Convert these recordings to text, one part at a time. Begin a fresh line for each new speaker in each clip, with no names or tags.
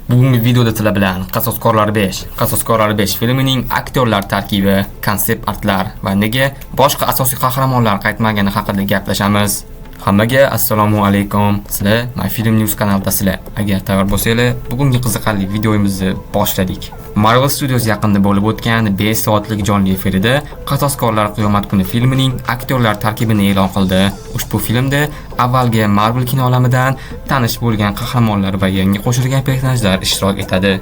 Bugungi videoda sizlar bilan Qasoskorlar 5 filmining aktyorlar tarkibi, konsept artlar va nega boshqa asosiy qahramonlar qaytmagani haqida gaplashamiz. Hammaga assalomu alaykum. Sizlar My Film News kanalidasizlar. Agar tayyor bo'lsanglar, bugungi qiziqarli videomizni boshladik. Marvel Studios yaqinida bo'lib o'tgan 5 soatlik jonli efirida Qasoskorlar qiyomat kuni filmining aktyorlar tarkibini e'lon qildi. Ushbu filmda avvalgi Marvel kino olamidan tanish bo'lgan qahramonlar va yangi qo'shilgan personajlar ishtirok etadi.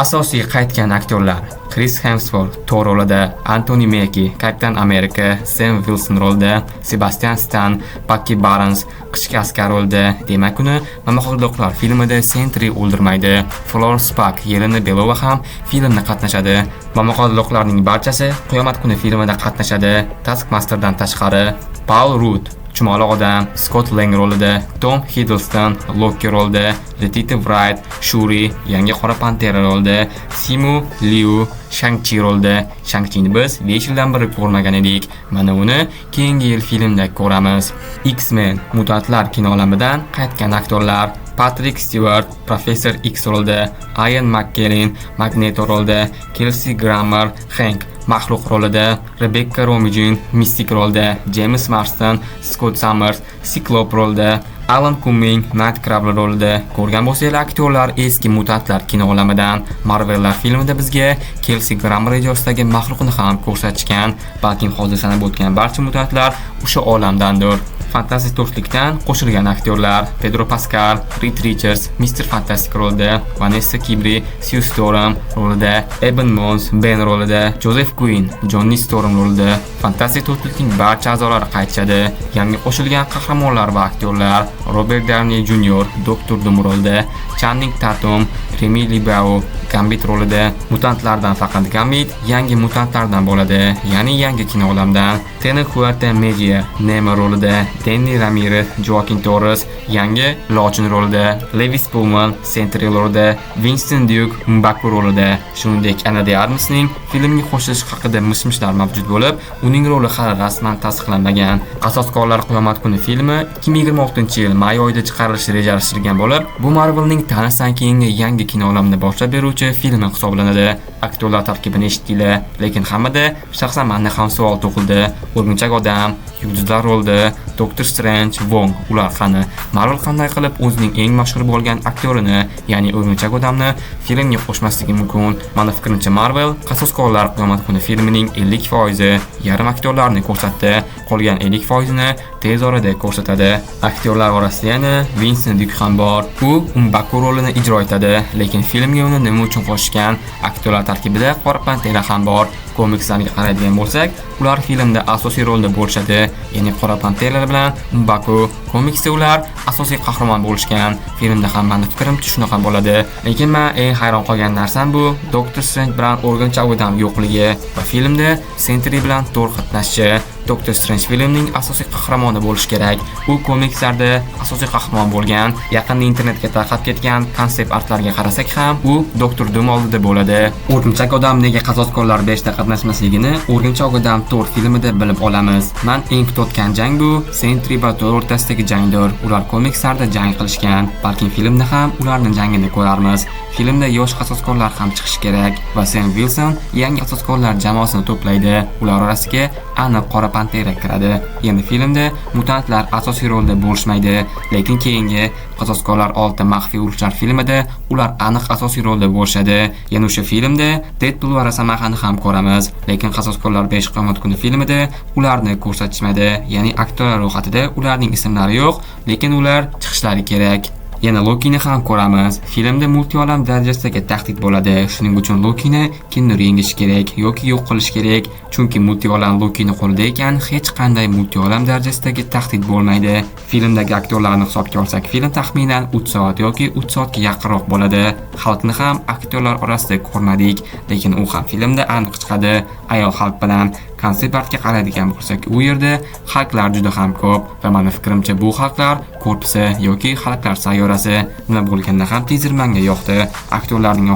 Asosiy qaytgan aktyorlar: Chris Hemsworth Thor rolida, Anthony Mackie Kapitan Amerika, Sam Wilson rolida, Sebastian Stan Bucky Barnes qishki askar rolida, demak uni Momaqaldiroqlar filmida Sentry o'ldirmaydi. Florence Pugh Yelena Belova ham filmda qatnashadi. Momaqaldiroqlarning barchasi qiyomat kuni filmida qatnashadi. Taskmasterdan tashqari Paul Rudd Chumoli odam Scott Lang rolida, Tom Hiddleston Loki rolida, Letitia Wright Shuri yangi Qora Pantera rolida, Simu Liu Shang-Chi rolida. Shang-Chini biz 5 yildan beri ko'rmagan edik. Mana uni keyingi yil filmda ko'ramiz. X-Men Mutantlar kino olamidan qaytgan aktyorlar: Patrick Stewart Professor X rolida, Ian McKellen Magneto rolida, Kelsey Grammer Hank Maxluq rolida, Rebecca Romijn Mystic rolida, James Marsden Scott Summers Cyclops rolida, Alan Cumming Nightcrawler rolida. Ko'rgan bo'lsanglar, aktyorlar eski Mutantlar kino olamidan. Marvellar filmida bizga Kelsey Grammer ijosidagi maxluqni ham ko'rsatishgan. Balkim hozir sanab o'tgan barcha mutantlar o'sha olamdandir. Fantastik to'rtlikdan qo'shilgan aktyorlar: Pedro Pascal Reed Richards Mr. Fantastic rolida, Vanessa Kirby Sue Storm rolida, Eben Mons Ben rolida, Joseph Quinn Johnny Storm rolida. Fantastik to'rtlikning barcha a'zolari qaytishadi. Yangi qo'shilgan qahramonlar va aktyorlar: Robert Downey Jr. Doktor Doom rolida, Channing Tatum Remy Libao Gambit rolida. Mutantlardan faqat Gambit yangi mutantlardan bo'ladi, ya'ni yangi kino olamidan. Tena Huerta Media Nemo rolida, Danny Ramirez Joaquin Torres yangi Lochin rolida, Lewis Pullman Sentry rolida, Winston Duke Mbaku rolida. Shuningdek, Ana de Armasning filmga qo'shilish haqida mish-mishlar mavjud bo'lib, uning roli hali rasman tasdiqlanmagan. Qasoskorlar qiyomat kuni filmi 2026-yil may oyida chiqarilishi rejalashtirilgan bo'lib, bu Marvelning tanishdan keyingi yangi kino olamini boshlab beruvchi filmi hisoblanadi. Aktyorlar tarkibini eshitdinglar, lekin hammada shaxsan menda ham savol tug'ildi. O'rgimchak odam, yulduzlar rolida, Doctor Strange, Wong ular qani? Marvel qanday qilib o'zining eng mashhur bo'lgan aktyorini, ya'ni O'rgimchak odamni filmga qo'shmasligi mumkin? Mana fikrimcha, Marvel Qasoskorlar qiyomat kuni filmining 50% yarim aktyorlarni ko'rsatdi, qolgan 50%ni tez orada ko'rsatadi. Aktyorlar orasida yana Winston Duke ham bor. U Mbaku rolini ijro etadi, lekin filmga uni nima uchun qo'shgan? Aktyorlar tarkibida Qora Pantera ham bor. Komikslarga qaraydigan bo'lsak, ular filmda asosiy rolda bo'lishadi. Ya'ni Qora Pantera bilan Mbaku komiksda ular asosiy qahramon bo'lishgan. Filmda ham meni fikrimcha shunaqa bo'ladi. Lekin men eng hayron qolgan narsam bu Doctor Strange bilan O'rgimchak odam yo'qligi va filmda Sentry bilan Thor qatnashishi. Doctor Strange filmning asosiy qahramoni bo'lish kerak. U komikslarda asosiy qahramon bo'lgan. Yaqinda internetga tarqab ketgan konsept artlarga qarasak ham, u Doktor Doom oldida bo'ladi. O'rgimchak odam nega Qasoskorlar 5 da qatnashmasligini O'rgimchak odam Thor filmida bilib olamiz. Men eng kutayotgan jang bu Sentry va Thor o'rtasidagi jangdir. Ular komikslarda jang qilishgan. Balkim filmda ham ularning jangini ko'rarmiz. Filmda yosh qasoskorlar ham chiqishi kerak va Sam Wilson yangi qasoskorlar jamoasini to'playdi. Ular orasiga aniq Qora Pantera kiradi. Endi filmda mutantlar asosiy rolda bo'lishmaydi, lekin keyingi Qasoskorlar 6 maxfiy urushlar filmida ular aniq asosiy rolda bo'lishadi. Yana o'sha filmda Deadpool va Rosamahani ham ko'ramiz, lekin Qasoskorlar 5 qiyomat kuni filmida ularni ko'rsatishmadi. Ya'ni aktyorlar ro'yxatida ularning ismlari yo'q, lekin ular chiqishlari kerak. Yana Lokini ham ko'ramiz. Filmda multiolam darajasidagi tahdid bo'ladi. Shuning uchun Lokini kimdir yengish kerak yoki yo'q qilish kerak. Chunki multiolam Lokini qo'lida ekan, hech qanday multiolam darajasidagi tahdid bo'lmaydi. Filmdagi aktyorlarni hisobga olsak, film taxminan 3 soat yoki 3 soatga yaqinroq bo'ladi. Xalqni ham aktyorlar orasida ko'rmadik, lekin u ham filmda aniq chiqadi. Ayol xalq bilan konsept-artga qaraydigan bo'lsak, u yerda xalqlar juda ham ko'p va meni fikrimcha bu xalqlar korpusi yoki xalqlar sayyorasi. Nima bo'lganda ham teaser menga yoqdi. Aktyorlarning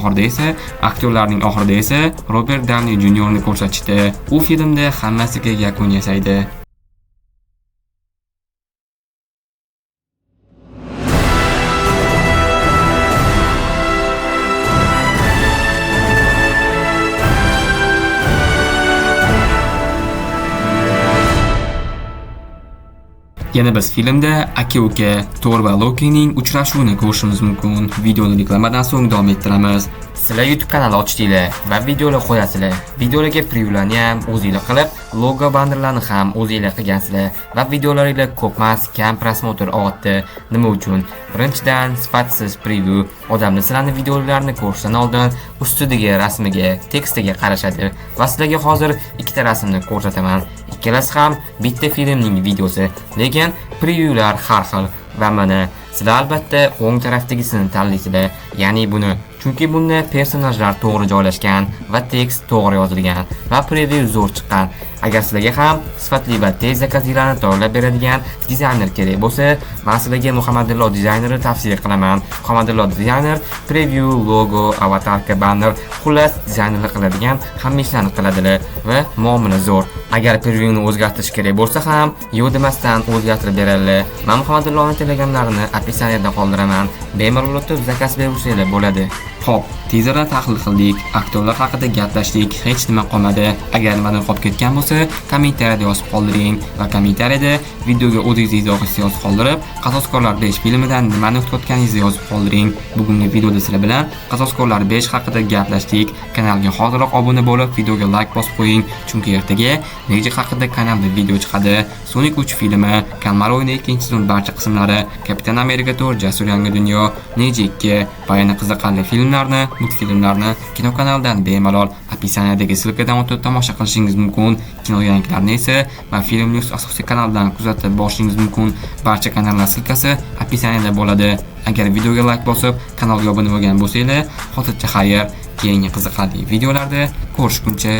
oxirida esa Robert Downey Jr. ni ko'rsatishdi. U filmda hammasiga yakun yasaydi. Yana biz filmda aka-uka Thor va Lokining uchrashuvini ko'rishimiz mumkin. Videoni reklamadan so'ng davom ettiramiz. Sizlar YouTube kanali ochdinglar va videolar qo'yasizlar. Videolarga previewlarni ham o'zingizlar qilib, logo bannerlarni ham o'zingizlar qilgansizlar va videolaringlar ko'pmas kam prosmotr oldi. Nima uchun? Birinchidan, sifatsiz preview odamlar sizlarning videolarini ko'rishdan oldin ustidagi rasmiga, tekstiga qarashadi va sizlarga hozir ikkita rasmni ko'rsataman. Ikkalasi ham bitta filmning videosi, lekin previewlar har xil va mana sizlar albatta o'ng tarafdagisini tanlaysizlar, ya'ni buni. Chunki bunda personajlar to'g'ri joylashgan va tekst to'g'ri yozilgan va preview zo'r chiqqan. Agar sizlarga ham sifatli va tez zakazlarni tayyorlab beradigan dizayner kerak bo'lsa, men sizlarga Muhammadillo dizaynerni tavsiya qilaman. Muhammadillo dizayner preview, logo, avatarka, banner, xullas dizaynerlik qiladigan hamma ishlarni qiladilar va muomala zo'r. Agar previewni o'zgartirish kerak bo'lsa ham, yo'q demasdan o'zgartirib beradilar. Men Muhammadilloning telegramlarini opisiyaniyada qoldiraman. Bemalol o'tib zakaz bersangiz bo'ladi. Xo'p, tizerda tahlil qildik, aktyorlar haqida gaplashdik, hech nima qolmadi. Agar nimadan qolib ketgan bo'lsa, kommentariyada yozib qoldiring va kommentariyada videoga o'zingiz izohingizni yozib qoldirib, Qasoskorlar 5 filmidan nimani kutayotganingizni yozib qoldiring. Bugungi videoda sizlar bilan Qasoskorlar 5 haqida gaplashdik. Kanalga hozirroq obuna bo'lib, videoga like bosib qo'ying, chunki ertaga Nejik haqida kanalda video chiqadi. Sonic 3 filmi, Kalmar o'yini 2-sezon barcha qismlari, Kapitan Amerika 4 Jasur yangi dunyo, Nejik 2 va yana qiziqarli filmlarni, multfilmlarni kinokanaldan bemalol opisiyaniyadagi silkadan o'tib tomosha qilishingiz mumkin. Kino yangilarini esa va Film News asosiy kanalidan kuzatib borishingiz mumkin. Barcha kanallar silkasi opisiyaniyada bo'ladi. Agar videoga like bosib, kanalga obuna bo'lgan bo'lsanglar, hozircha xayr. Keyingi qiziqarli videolarda ko'rishguncha